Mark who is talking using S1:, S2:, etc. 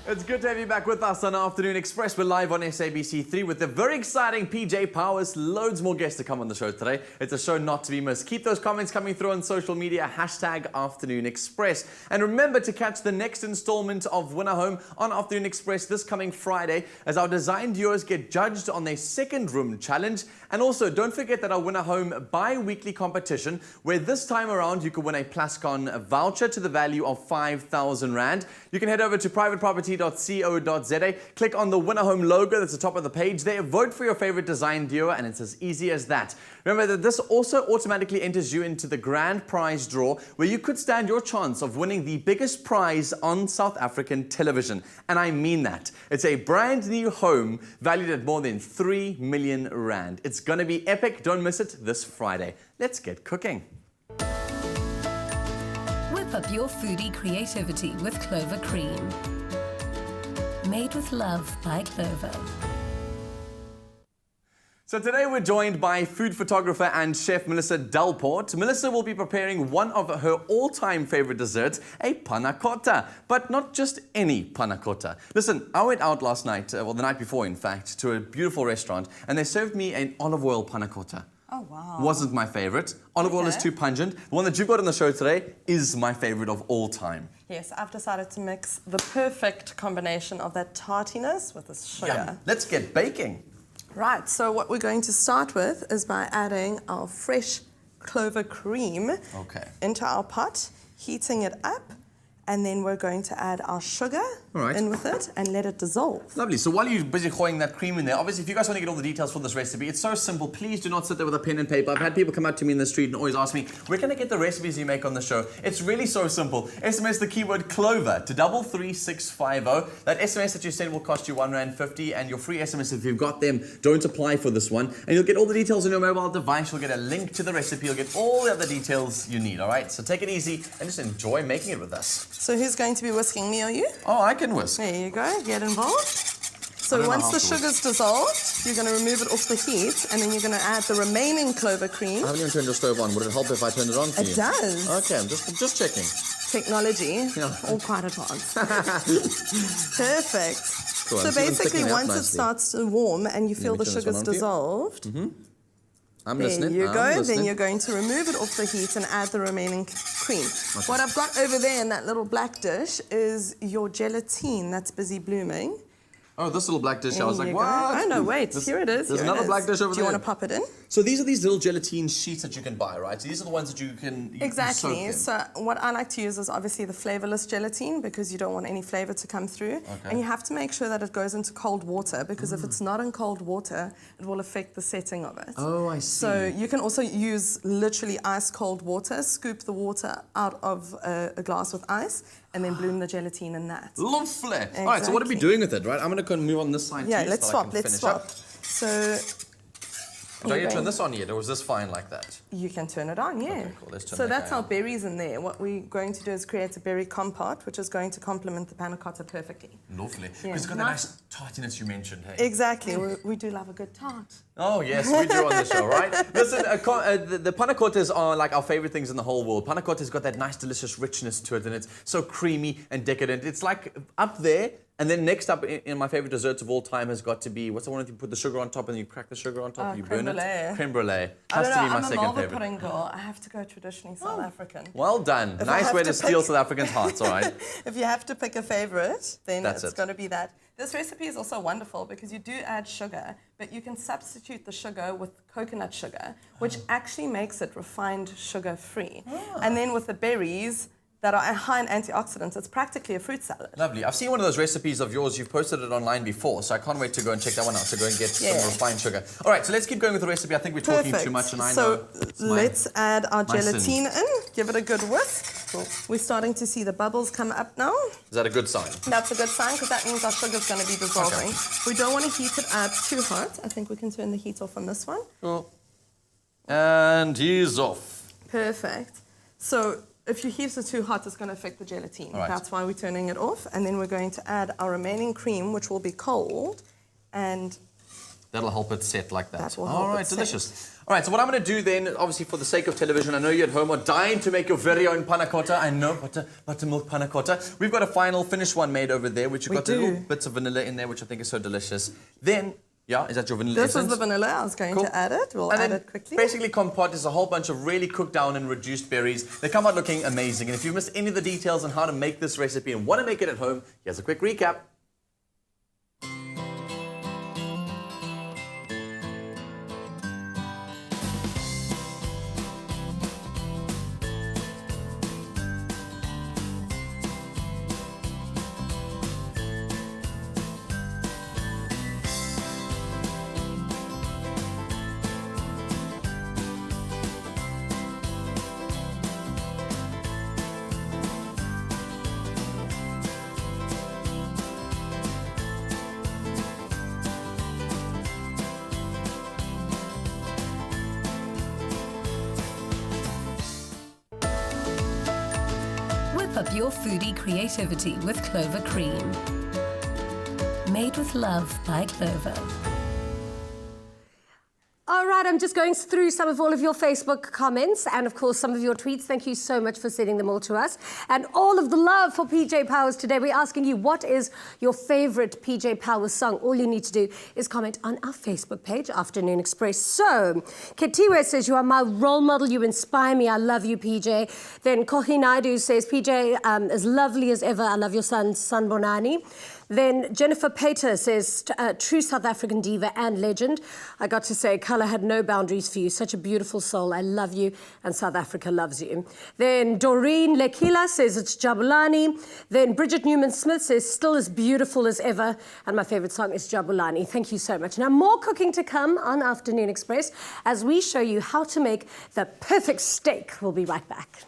S1: It's good to have you back with us on Afternoon Express. We're live on SABC3 with the very exciting PJ Powers. Loads more guests to come on the show today. It's a show not to be missed. Keep those comments coming through on social media, #Afternoon Express. And remember to catch the next installment of Winner Home on Afternoon Express this coming Friday as our design duos get judged on their second room challenge. And also, don't forget that our Winner Home bi-weekly competition, where this time around you can win a Plascon voucher to the value of 5,000 Rand. You can head over to privateproperty.co.za, click on the Winner Home logo that's at the top of the page there, vote for your favorite design duo, and it's as easy as that. Remember that this also automatically enters you into the grand prize draw, where you could stand your chance of winning the biggest prize on South African television. And I mean that. It's a brand new home valued at more than 3 million Rand. It's going to be epic. Don't miss it this Friday. Let's get cooking.
S2: Whip up your foodie creativity with Clover Cream. Made with love by Clover.
S1: So today we're joined by food photographer and chef Melissa Delport. Melissa will be preparing one of her all-time favorite desserts, a panna cotta. But not just any panna cotta. Listen, I went out last night, well the night before in fact, to a beautiful restaurant and they served me an olive oil panna cotta.
S3: Oh, wow.
S1: Wasn't my favorite. Olive oil is too pungent. The one that you've got on the show today is my favorite of all time.
S3: Yes, I've decided to mix the perfect combination of that tartiness with the sugar.
S1: Yum. Let's get baking.
S3: Right, so what we're going to start with is by adding our fresh Clover cream into our pot, heating it up, and then we're going to add our sugar in with it and let it dissolve.
S1: Lovely. So while you're busy pouring that cream in there, obviously if you guys want to get all the details for this recipe, it's so simple. Please do not sit there with a pen and paper. I've had people come up to me in the street and always ask me, where can I get the recipes you make on the show? It's really so simple. SMS the keyword Clover to 33650. That SMS that you send will cost you R1.50, and your free SMS, if you've got them, don't apply for this one. And you'll get all the details on your mobile device. You'll get a link to the recipe. You'll get all the other details you need, all right? So take it easy and just enjoy making it with us.
S3: So who's going to be whisking, me or you?
S1: Oh, I can whisk.
S3: There you go, get involved. So once the sugar's dissolved, you're going to remove it off the heat and then you're going to add the remaining Clover cream.
S1: I haven't even turned your stove on. Would it help if I turned it on for you?
S3: It does.
S1: Okay, I'm just checking.
S3: Technology, all quite advanced. Perfect.
S1: Cool,
S3: so basically once it starts to warm and you feel the sugar's dissolved,
S1: I'm
S3: there
S1: listening.
S3: you go. Then you're going to remove it off the heat and add the remaining cream. Okay. What I've got over there in that little black dish is your gelatine that's busy blooming.
S1: Oh, this little black dish. I was like, what?
S3: Oh, no, wait. Here it is.
S1: There's another black dish over there.
S3: Do you want to pop it in?
S1: So these are these little gelatine sheets that you can buy, right? So these are the ones that you can
S3: Exactly. So what I like to use is obviously the flavorless gelatine because you don't want any flavor to come through. Okay. And you have to make sure that it goes into cold water because if it's not in cold water, it will affect the setting of it.
S1: Oh, I see.
S3: So you can also use literally ice cold water, scoop the water out of a glass with ice, and then bloom the gelatine in that.
S1: Lovely. Exactly. All right, so what are we doing with it, right? I'm going to go and move on this side
S3: too. Yeah, let's
S1: so
S3: swap. So...
S1: Do I need to turn this on yet, or is this fine like that?
S3: You can turn it on, yeah.
S1: Okay, cool. Let's turn
S3: so that's our berries in there. What we're going to do is create a berry compote, which is going to complement the panna cotta perfectly.
S1: Lovely. Because it's got that nice tartiness you mentioned, hey?
S3: Exactly. We do love a good tart.
S1: Oh, yes, we do on the show, right? Listen, the panna cottas are like our favorite things in the whole world. Panna cotta's got that nice, delicious richness to it, and it's so creamy and decadent. It's like up there. And then next up in my favorite desserts of all time has got to be, what's the one that you put the sugar on top and you crack the sugar on top and you burn it? Creme brulee. Has to be my second favorite.
S3: I'm a Melba pudding girl. I have to go traditionally South African.
S1: Well done. Nice way to steal South Africans' hearts, all right?
S3: If you have to pick a favorite, then it's going to be that. This recipe is also wonderful because you do add sugar, but you can substitute the sugar with coconut sugar, which actually makes it refined sugar-free. And then with the berries, that are high in antioxidants, it's practically a fruit salad.
S1: Lovely. I've seen one of those recipes of yours. You've posted it online before, so I can't wait to go and check that one out. So go and get some refined sugar. All right, so let's keep going with the recipe. I think we're talking too much, and I know.
S3: So let's add our gelatine in. Give it a good whisk. Cool. We're starting to see the bubbles come up now.
S1: Is that a good sign?
S3: That's a good sign because that means our sugar's going to be dissolving. Okay. We don't want to heat it up too hot. I think we can turn the heat off on this one.
S1: Cool. And he's off.
S3: Perfect. So if you heat it too hot, it's going to affect the gelatine. Right. That's why we're turning it off. And then we're going to add our remaining cream, which will be cold. And
S1: that'll help it set like that.
S3: That will help
S1: it delicious. All right, so what I'm going to do then, obviously for the sake of television, I know you at home are dying to make your very own panna cotta. I know, buttermilk panna cotta. We've got a final finished one made over there, which you've got the little bits of vanilla in there, which I think is so delicious. Then, yeah, is that your vanilla essence?
S3: This is the vanilla. I was going to add it. We'll add it quickly.
S1: Basically, compote is a whole bunch of really cooked down and reduced berries. They come out looking amazing. And if you've missed any of the details on how to make this recipe and want to make it at home, here's a quick recap.
S2: Whip up your foodie creativity with Clover Cream. Made with love by Clover.
S4: All right, I'm just going through some of all of your Facebook comments and, of course, some of your tweets. Thank you so much for sending them all to us. And all of the love for PJ Powers today. We're asking you, what is your favorite PJ Powers song? All you need to do is comment on our Facebook page, Afternoon Express. So, Ketiwe says, you are my role model. You inspire me. I love you, PJ. Then Kohi Naidu says, PJ, as lovely as ever. I love your son, Sanbonani. Then Jennifer Pater says, true South African diva and legend. I got to say, colour had no boundaries for you. Such a beautiful soul. I love you, and South Africa loves you. Then Doreen Lekila says, it's Jabulani. Then Bridget Newman-Smith says, still as beautiful as ever. And my favourite song is Jabulani. Thank you so much. Now, more cooking to come on Afternoon Express as we show you how to make the perfect steak. We'll be right back.